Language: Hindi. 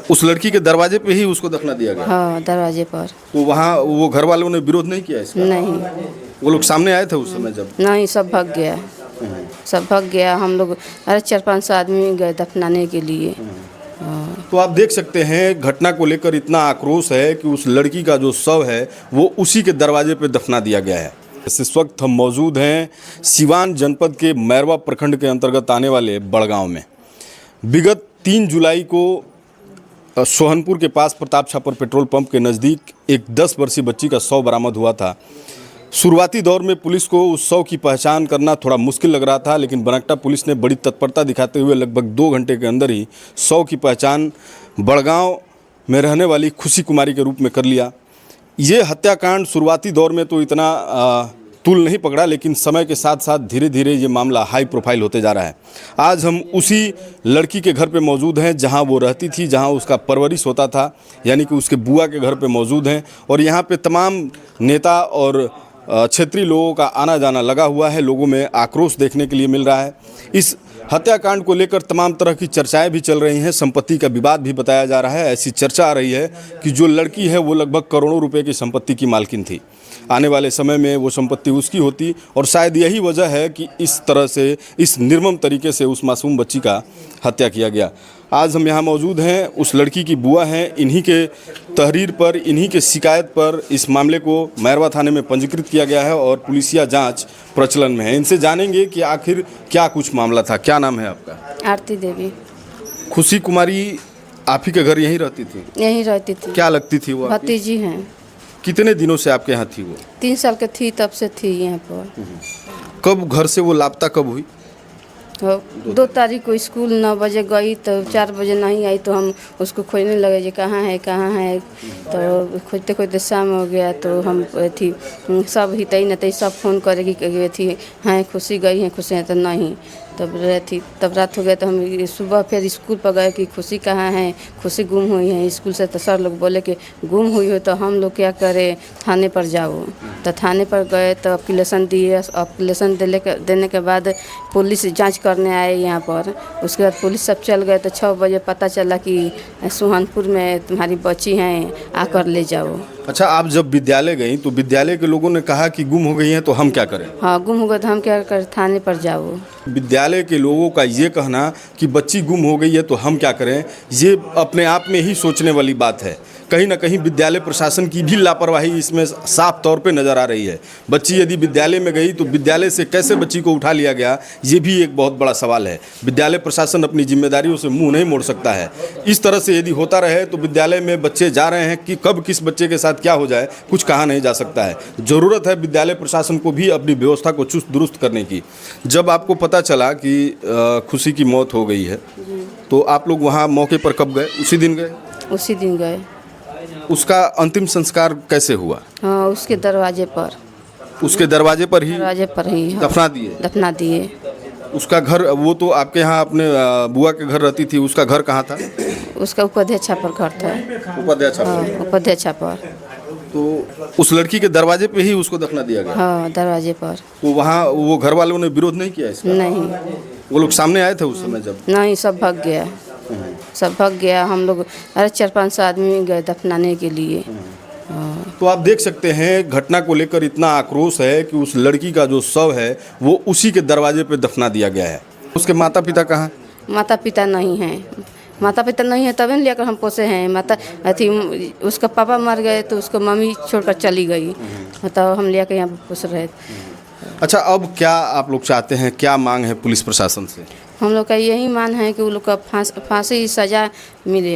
उस लड़की के दरवाजे पे ही उसको दफना दिया गया? हाँ, दरवाजे पर। तो वहाँ वो घर वालों ने विरोध नहीं किया इसका? नहीं, वो लोग सामने आए थे उस समय जब? नहीं, सब भाग गया, सब भाग गया। हम लोग 4-5 आदमी गए दफनाने के लिए। तो आप देख सकते हैं घटना को लेकर इतना आक्रोश है कि उस लड़की का जो शव है वो उसी के दरवाजे पे दफना दिया गया है। इस वक्त हम मौजूद हैं सिवान जनपद के मैरवा प्रखंड के अंतर्गत आने वाले बड़गांव में। विगत 3 जुलाई को सोहनपुर के पास प्रताप छापर पेट्रोल पंप के नज़दीक एक 10 वर्षीय बच्ची का शव बरामद हुआ था। शुरुआती दौर में पुलिस को उस शव की पहचान करना थोड़ा मुश्किल लग रहा था, लेकिन बनकटा पुलिस ने बड़ी तत्परता दिखाते हुए लगभग 2 घंटे के अंदर ही शव की पहचान बड़गांव में रहने वाली खुशी कुमारी के रूप में कर लिया। ये हत्याकांड शुरुआती दौर में तो इतना तूल नहीं पकड़ा, लेकिन समय के साथ साथ धीरे धीरे ये मामला हाई प्रोफाइल होते जा रहा है। आज हम उसी लड़की के घर पे मौजूद हैं जहां वो रहती थी, जहां उसका परवरिश होता था, यानी कि उसके बुआ के घर पे मौजूद हैं। और यहाँ पे तमाम नेता और क्षेत्रीय लोगों का आना जाना लगा हुआ है। लोगों में आक्रोश देखने के लिए मिल रहा है। इस हत्याकांड को लेकर तमाम तरह की चर्चाएं भी चल रही हैं। संपत्ति का विवाद भी बताया जा रहा है। ऐसी चर्चा आ रही है कि जो लड़की है वो लगभग करोड़ों रुपए की संपत्ति की मालकिन थी। आने वाले समय में वो संपत्ति उसकी होती, और शायद यही वजह है कि इस तरह से, इस निर्मम तरीके से उस मासूम बच्ची का हत्या किया गया। आज हम यहाँ मौजूद हैं, उस लड़की की बुआ हैं। इन्हीं के तहरीर पर, इन्हीं के शिकायत पर इस मामले को मैरवा थाने में पंजीकृत किया गया है और पुलिसिया जांच प्रचलन में है। इनसे जानेंगे कि आखिर क्या कुछ मामला था। क्या नाम है आपका? आरती देवी। खुशी कुमारी आप ही के घर यहीं रहती थी? यहीं रहती थी। क्या लगती थी वो आपकी? भतीजी हैं। कितने दिनों से आपके यहाँ थी वो? 3 साल की थी तब से थी यहाँ पर। कब घर से वो लापता कब हुई? 2 तारीख को स्कूल 9 बजे गई तो 4 बजे नहीं आई, तो हम उसको खोजने लगे जी कहाँ है कहाँ है। तो खोजते खोजते शाम हो गया, तो हम थी सब हितई नतई सब फ़ोन करेगी कि थी हाँ खुशी गई है, खुशी है तो नहीं। तब रात हो गया, तो हम सुबह फिर स्कूल पर गए कि खुशी कहाँ है, खुशी गुम हुई है स्कूल से। तो सर लोग बोले कि गुम हुई हो तो हम लोग क्या करें, थाने पर जाओ। तो थाने पर गए तो एप्लीकेशन दिए। एप्लीकेशन देने के बाद पुलिस जांच करने आए यहाँ पर। उसके बाद पुलिस सब चल गए, तो 6 बजे पता चला कि सोहनपुर में तुम्हारी बच्ची हैं, आकर ले जाओ। अच्छा, आप जब विद्यालय गई तो विद्यालय के लोगों ने कहा कि गुम हो गई हैं तो हम क्या करें? हाँ, गुम हो गए तो हम क्या करें, थाने पर जाओ। विद्यालय के लोगों का ये कहना कि बच्ची गुम हो गई है तो हम क्या करें, ये अपने आप में ही सोचने वाली बात है। कहीं ना कहीं विद्यालय प्रशासन की भी लापरवाही इसमें साफ तौर पे नज़र आ रही है। बच्ची यदि विद्यालय में गई तो विद्यालय से कैसे बच्ची को उठा लिया गया, ये भी एक बहुत बड़ा सवाल है। विद्यालय प्रशासन अपनी जिम्मेदारियों से मुंह नहीं मोड़ सकता है। इस तरह से यदि होता रहे तो विद्यालय में बच्चे जा रहे हैं कि कब किस बच्चे के साथ क्या हो जाए कुछ कहा नहीं जा सकता है। ज़रूरत है विद्यालय प्रशासन को भी अपनी व्यवस्था को चुस्त दुरुस्त करने की। जब आपको पता चला कि खुशी की मौत हो गई है तो आप लोग वहाँ मौके पर कब गए? उसी दिन गए? उसी दिन गए। उसका अंतिम संस्कार कैसे हुआ? हाँ, उसके दरवाजे पर। उसके दरवाजे पर ही? दरवाजे पर ही। हाँ, दफना दिए? दफना दिए। उसका घर, वो तो आपके यहाँ अपने बुआ के घर रहती थी, उसका घर कहाँ था? उसका उपाध्यक्ष पर घर था। उपाध्यक्ष? हाँ, उपाध्यक्ष पर। तो उस लड़की के दरवाजे पे ही उसको दफना दिया गया? हाँ, दरवाजे पर। तो वहाँ वो घर वालों ने विरोध नहीं किया इसका? नहीं, वो लोग सामने आए थे उस समय जब? नहीं, सब भाग गया, सब भाग गया। हम लोग 4-5 आदमी गए दफनाने के लिए। तो आप देख सकते हैं घटना को लेकर इतना आक्रोश है कि उस लड़की का जो शव है वो उसी के दरवाजे पे दफना दिया गया है। उसके माता पिता कहाँ? माता पिता नहीं हैं। माता पिता नहीं है तभी लेकर हम पोसे हैं। माता अथी उसका पापा मर गए तो उसको मम्मी छोड़कर चली गई, तो हम लेकर यहाँ पोस रहे। अच्छा, अब क्या आप लोग चाहते हैं, क्या मांग है पुलिस प्रशासन से? हम लोग का यही मान है कि वो लोग का फांसी सज़ा मिले।